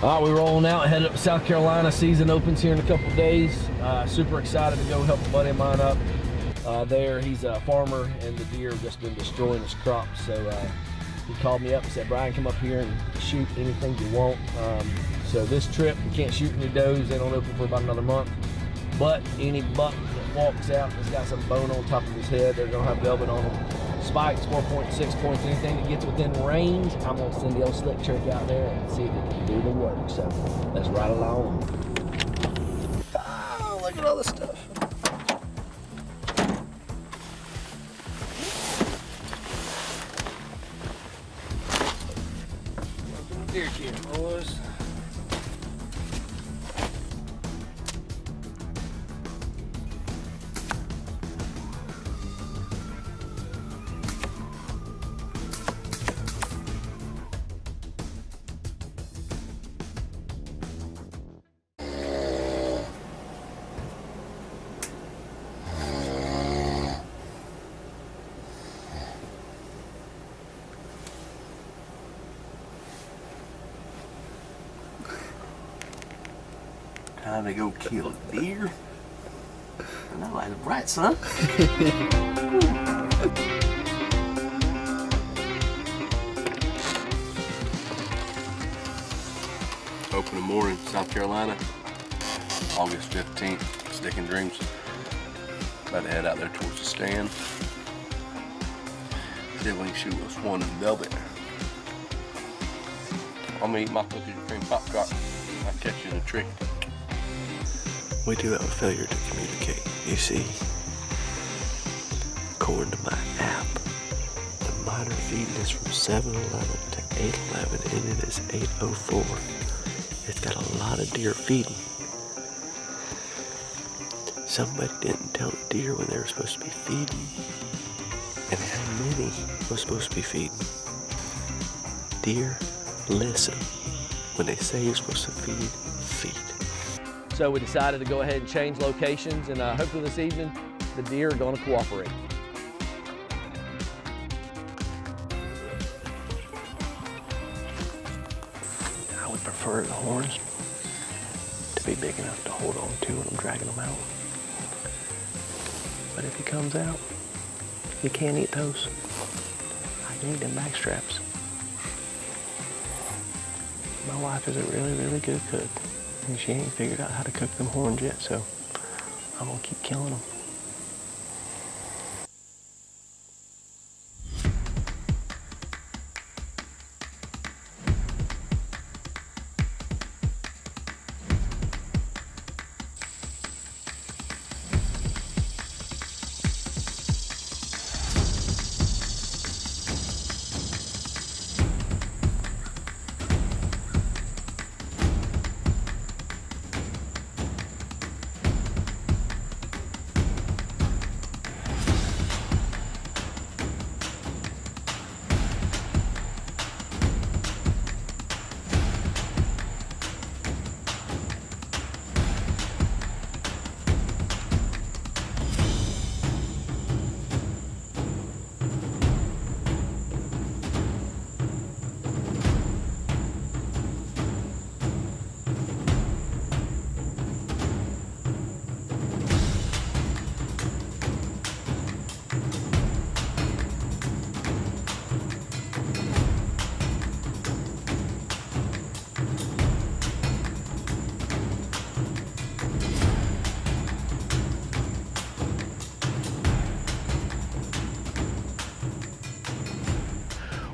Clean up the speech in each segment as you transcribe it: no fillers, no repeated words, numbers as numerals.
All right, we're rolling out, headed up to South Carolina. Season opens here in a couple of days. Super excited to go help a buddy of mine up there. He's a farmer, and the deer have just been destroying his crops. So he called me up and said, Brian, come up here and shoot anything you want. So this trip, we can't shoot any does. They don't open for about another month. But any buck that walks out and has got some bone on top of his head, they're gonna have velvet on them. Spikes, 4.6 points, anything that gets within range, I'm gonna send the old slick trick out there and see if it can do the work. So let's ride along. Oh, look at all this stuff. Welcome to deer camp, boys. Time to go kill a deer. That light's bright, son. Open the morning, South Carolina, August 15th, Sticking Dreams. About to head out there towards the stand. See if we can shoot us one in velvet. I'm gonna eat my cookies and cream popcorn. I'll catch you in a tree. We do have a failure to communicate. You see, according to my app, the miner feeding is from 7:11 to 8:11 and it is 8:04. It's got a lot of deer feeding. Somebody didn't tell the deer when they were supposed to be feeding and how many was supposed to be feeding. Deer, listen. When they say you're supposed to feed, feed. So we decided to go ahead and change locations, and hopefully this evening the deer are going to cooperate. I would prefer the horns to be big enough to hold on to when I'm dragging them out. But if he comes out, you can't eat those. I need them back straps. My wife is a really, really good cook. And she ain't figured out how to cook them horns yet, so I'm gonna keep killing them.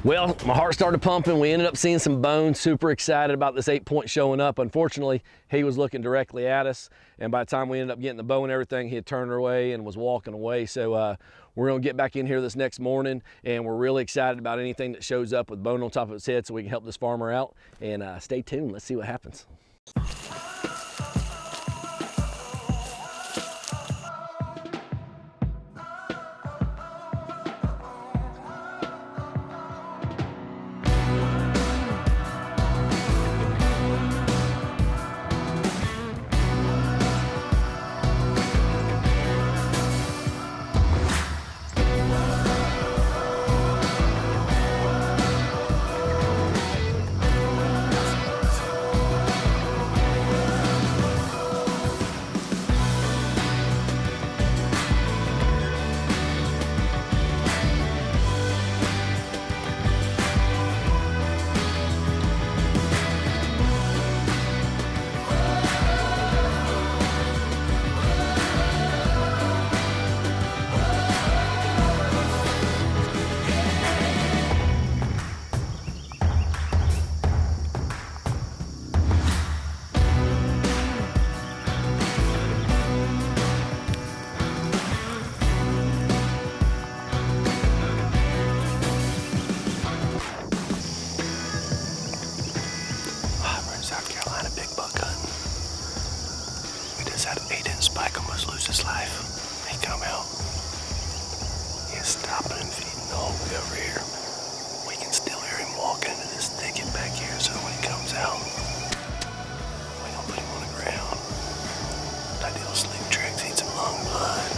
Well, my heart started pumping. We ended up seeing some bones. Super excited about this 8-point showing up. Unfortunately, he was looking directly at us, and by the time we ended up getting the bow and everything, he had turned away and was walking away. So we're gonna get back in here this next morning, and we're really excited about anything that shows up with bone on top of its head so we can help this farmer out. And stay tuned, let's see what happens. way over here. We can still hear him walking into this thicket back here, so when he comes out, we gonna put him on the ground. Ideal slick tricks, eat some lung blood.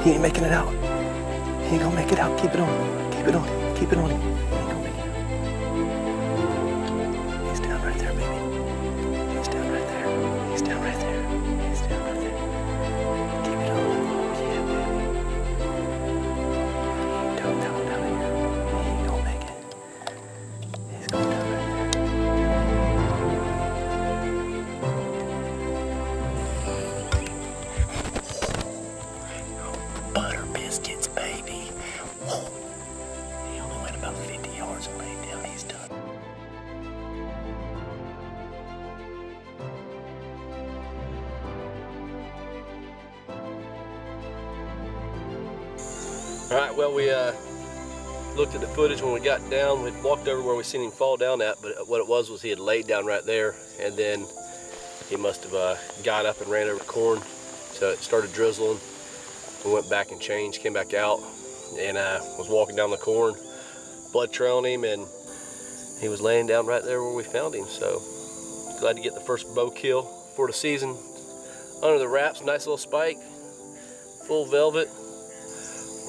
He ain't making it out. He ain't gonna make it out. Keep it on. Keep it on. Keep it on him. He ain't gonna make it out. He's down right there, baby. He's down right there. He's down right there. He's down right there. Keep it on. Oh, yeah, baby. Don't down here. He ain't gonna make it. He's going down right there. Butter biscuits, baby. Whoa. He only went about 50 yards and laid down. He's done. All right, well, we looked at the footage when we got down. We'd walked over where we seen him fall down at, but what it was he had laid down right there, and then he must have got up and ran over the corn. So it started drizzling. We went back and changed, came back out, and was walking down the corn, blood trailing him, and he was laying down right there where we found him. So glad to get the first bow kill for the season. Under the wraps, nice little spike, full velvet.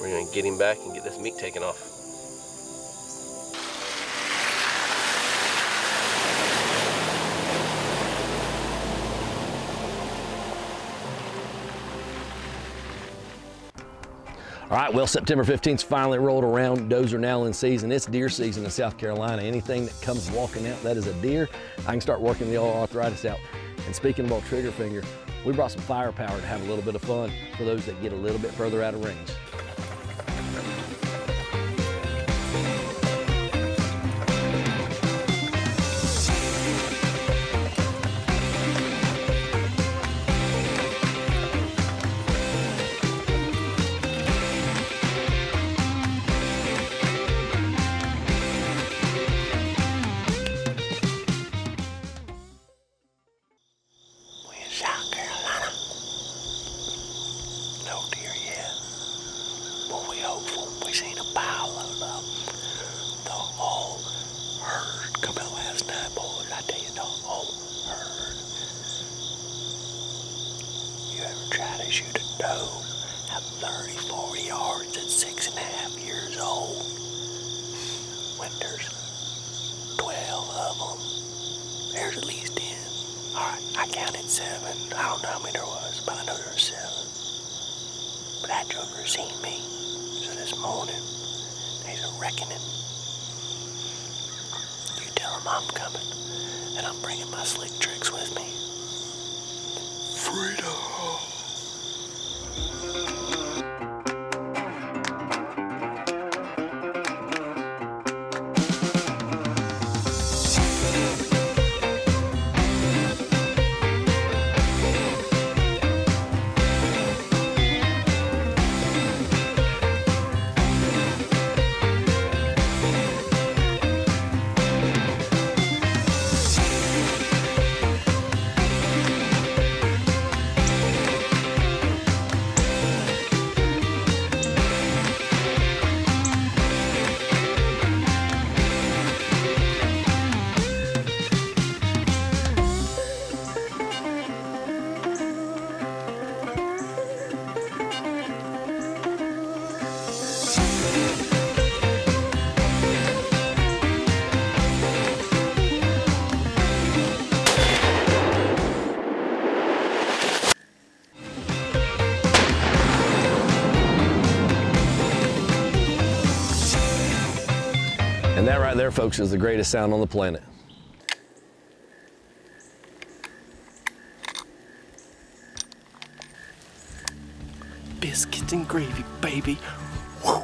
We're gonna get him back and get this meat taken off. All right, well, September 15th's finally rolled around. Does are now in season. It's deer season in South Carolina. Anything that comes walking out, that is a deer. I can start working the old arthritis out. And speaking about trigger finger, we brought some firepower to have a little bit of fun for those that get a little bit further out of range. South Carolina. No deer yet. But we hopeful. We seen a pile of them. The whole herd coming last night, boys. I tell you, the whole herd. You ever try to shoot a doe at 34 yards at 6.5 years old? When there's 12 of them, there's at least 10. All right, I counted 7. I don't know how many there was, but I know there were 7. But that joker seen me. So this morning, there's a reckoning. You tell him I'm coming, and I'm bringing my slick tricks with me. Freedom. That right there, folks, is the greatest sound on the planet. Biscuits and gravy, baby. Woo!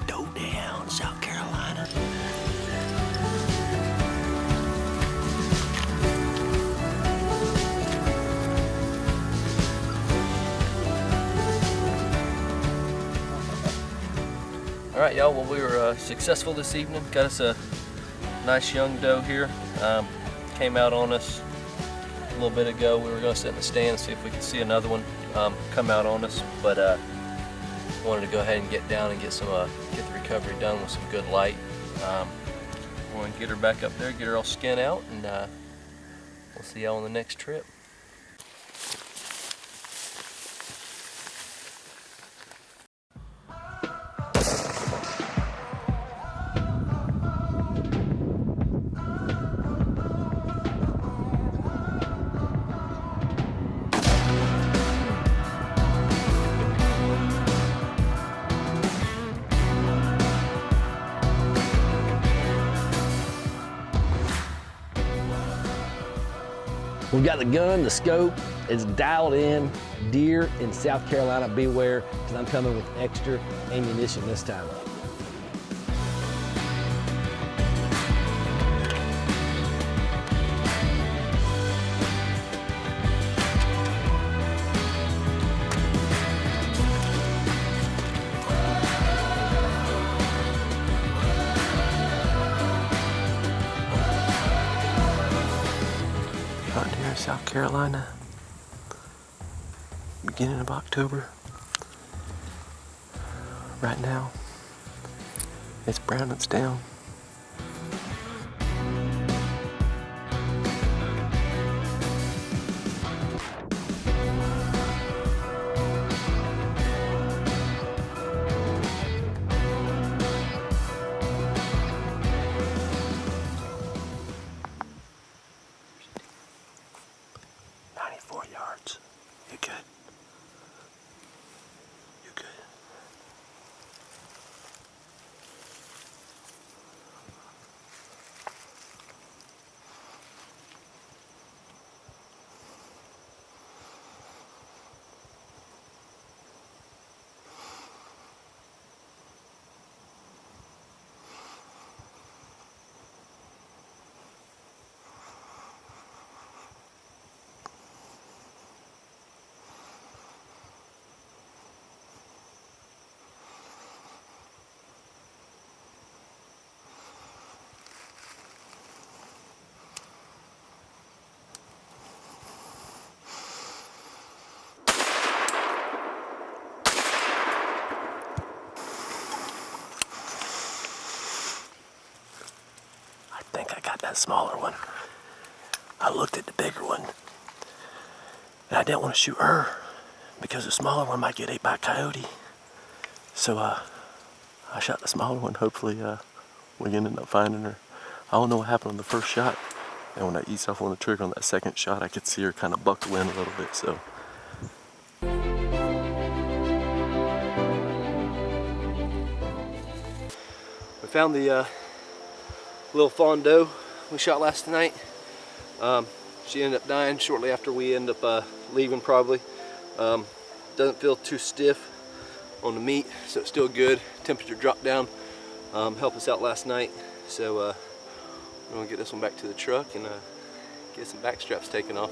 Go down, South Carolina. All right, y'all, well, we were successful this evening. Got us a nice young doe here. Came out on us a little bit ago. We were gonna sit in the stand and see if we could see another one come out on us, but wanted to go ahead and get down and get the recovery done with some good light. We're gonna get her back up there, get her all skin out, and we'll see y'all on the next trip. We've got the gun, the scope, it's dialed in. Deer in South Carolina, beware, because I'm coming with extra ammunition this time. Deer, South Carolina, beginning of October. Right now, it's brown, it's down. Yards. You good? You good? I think I got that smaller one. I looked at the bigger one, and I didn't want to shoot her because the smaller one might get ate by a coyote. So I shot the smaller one. Hopefully we can end up finding her. I don't know what happened on the first shot, and when I eased off on the trigger on that second shot, I could see her kind of buckle in a little bit. So. We found the little fawn doe we shot last night. She ended up dying shortly after we ended up leaving probably. Doesn't feel too stiff on the meat, so it's still good. Temperature dropped down, helped us out last night. So we're gonna get this one back to the truck and get some back straps taken off.